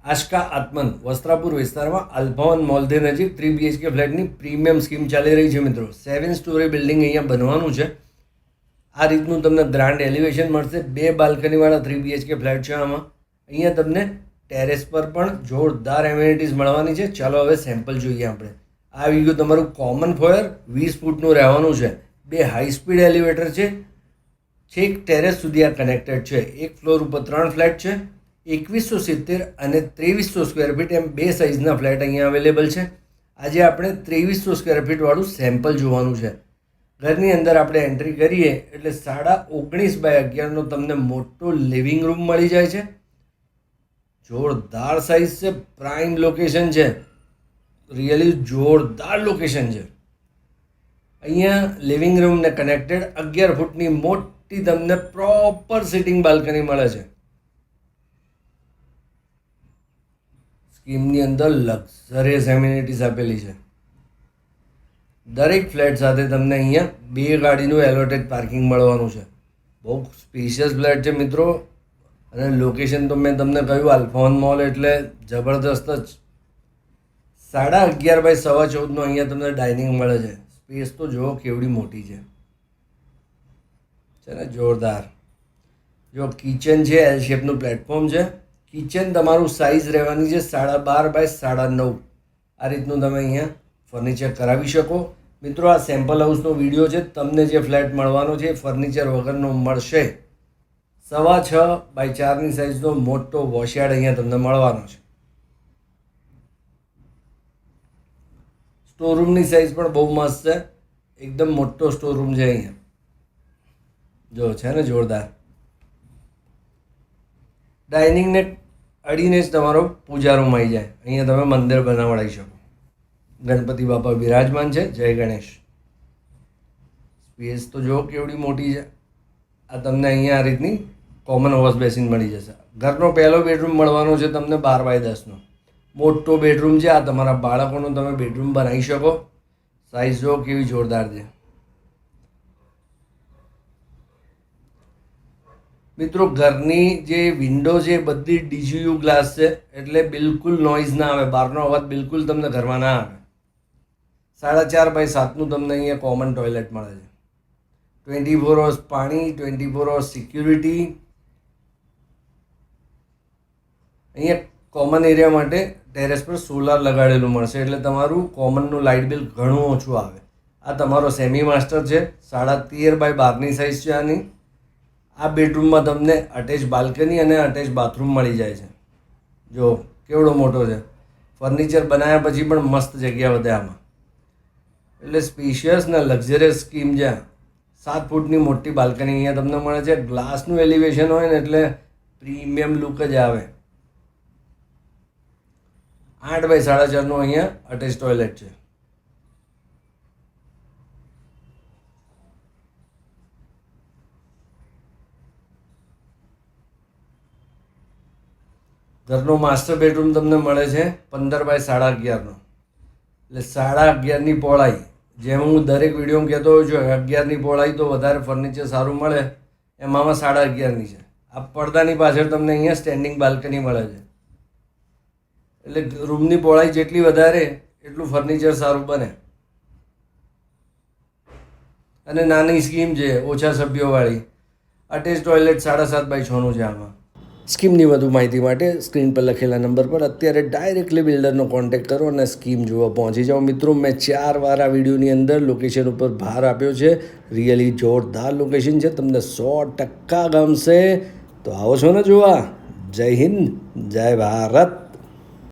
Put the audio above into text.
આશકા આત્મન વસ્ત્રાપુર વિસ્તારમાં આલ્ફાવન મોલથી નજીક 3 BHK ફ્લેટની પ્રીમિયમ સ્કીમ ચાલી રહી છે મિત્રો. 7 સ્ટોરી બિલ્ડિંગ અહીંયા બનવાનું છે. આ રીતનું તમને ગ્રાન્ડ એલિવેશન મળશે. 2 બાલ્કનીવાળા 3 BHK ફ્લેટ છે. આમાં અહીંયા તમને ટેરેસ પર પણ જોરદાર એમ્યુનિટીઝ મળવાની છે. ચાલો હવે સેમ્પલ જોઈએ આપણે. આ આવી ગયું તમારું કોમન ફોયર, 20 ફૂટનું રહેવાનું છે. 2 હાઈ સ્પીડ એલિવેટર છે. છેક ટેરેસ સુધી આ કનેક્ટેડ છે. એક ફ્લોર ઉપર 3 ફ્લેટ છે. 2170 અને 2300 સ્ક્વેર ફીટ એમ 2 સાઇઝના ફ્લેટ અહીંયા અવેલેબલ છે. આજે આપણે 2300 સ્ક્વેર ફીટવાળું સેમ્પલ જોવાનું છે. ઘરની અંદર આપણે એન્ટ્રી કરીએ એટલે 19.5x11નો તમને મોટો લિવિંગ રૂમ મળી જાય છે. જોરદાર સાઇઝ છે, પ્રાઇમ લોકેશન છે, રિયલી જોરદાર લોકેશન છે. અહીંયા લિવિંગ રૂમને કનેક્ટેડ 11 ફૂટની મોટી તમને પ્રોપર સિટિંગ બાલ્કની મળે છે. સ્કીમની અંદર લક્ઝરિયસ એમ્યુનિટીઝ આપેલી છે. દરેક ફ્લેટ સાથે તમને અહીંયા 2 ગાડીનું એલોટેડ પાર્કિંગ મળવાનું છે. બહુ સ્પેશિયસ ફ્લેટ છે મિત્રો. અને લોકેશન તો મેં તમને કહ્યું આલ્ફાવન મોલ એટલે જબરદસ્ત જ. 11.5x14નો અહીંયા તમને ડાઇનિંગ મળે છે. સ્પેસ તો જુઓ કેવડી મોટી છે ને, જોરદાર. જો કિચન છે, એલ શેપનું પ્લેટફોર્મ છે. કિચન તમારું સાઇઝ રહેવાની છે 12.5x9. આ રીતનું તમે અહીંયા ફર્નિચર કરાવી શકો મિત્રો. આ સેમ્પલ હાઉસનો વિડીયો છે. તમને જે ફ્લેટ મળવાનો છે એ ફર્નિચર વગરનો મળશે. 6.5x4ની સાઇઝનો મોટો વોશયાર્ડ અહીંયા તમને મળવાનો છે. સ્ટોરરૂમની સાઇઝ પણ બહુ મસ્ત છે. એકદમ મોટો સ્ટોરરૂમ છે અહીંયા. જો છે ને જોરદાર. ડાઇનિંગને અડીને જ તમારો પૂજા રૂમ આવી જાય. અહીંયા તમે મંદિર બનાવડાવી શકો. ગણપતિ બાપા બિરાજમાન છે. જય ગણેશ. સ્પેસ તો જો કેવડી મોટી છે. આ તમને અહીંયા આ રીતની કોમન વોશ બેસિન મળી જશે. ઘરનો પહેલો બેડરૂમ મળવાનો છે તમને 12x10નો. મોટો બેડરૂમ છે. આ તમારા બાળકોનો તમે બેડરૂમ બનાવી શકો. સાઇઝ જો કેવી જોરદાર છે મિત્રો. ઘરની જે વિન્ડો છે એ બધી DGU ગ્લાસ છે એટલે બિલકુલ નોઇઝ ના આવે. બહારનો અવાજ બિલકુલ તમને ઘરમાં ના આવે. 4.5x7નું તમને અહીંયા કોમન ટોયલેટ મળે છે. 24 અવર્સ પાણી, 24 અવર્સ સિક્યુરિટી. અહીંયા કોમન એરિયા માટે ટેરેસ પર સોલાર લગાડેલું મળશે એટલે તમારું કોમનનું લાઇટ બિલ ઘણું ઓછું આવે. આ તમારો સેમી માસ્ટર છે. 13.5x12ની સાઇઝ છે આની. આ બેડરૂમમાં તમને અટેચ બાલ્કની અને અટેચ બાથરૂમ મળી જાય છે. જો કેવડો મોટો છે. ફર્નિચર બનાવ્યા પછી પણ મસ્ત જગ્યા વધે આમાં. એટલે સ્પેશિયસ ને લક્ઝરિયસ સ્કીમ છે. 7 ફૂટની મોટી બાલ્કની અહીંયા તમને મળે છે. ગ્લાસનું એલિવેશન હોય ને એટલે પ્રીમિયમ લુક જ આવે. 8x4.5નું અહીંયા અટેચ ટોયલેટ છે. ઘરનો માસ્ટર બેડરૂમ તમને મળે છે 15x11નો. એટલે 11.5ની પહોળાઈ. જેમ હું દરેક વિડીયોમાં કહેતો હોઉં છું 11ની પહોળાઈ તો વધારે ફર્નિચર સારું મળે એમાં 11.5ની છે. આ પડદાની પાછળ તમને અહીંયા સ્ટેન્ડિંગ બાલ્કની મળે છે. એટલે રૂમની પહોળાઈ જેટલી વધારે એટલું ફર્નિચર સારું બને. અને નાની સ્કીમ છે, ઓછા સભ્યોવાળી. અટેચ ટોયલેટ 7.5x6નું છે આમાં. સ્કીમની વધુ માહિતી માટે સ્ક્રીન પર લખેલા નંબર પર અત્યારે ડાયરેક્ટલી બિલ્ડરનો કોન્ટેક્ટ કરો અને સ્કીમ જોવા પહોંચી જાઓ. મિત્રો મેં 4 વાર આ વિડીયોની અંદર લોકેશન ઉપર ભાર આપ્યો છે. રિયલી જોરદાર લોકેશન છે. તમને 100% ગમશે. તો આવો છો ને જોવા. જય હિન્દ, જય ભારત.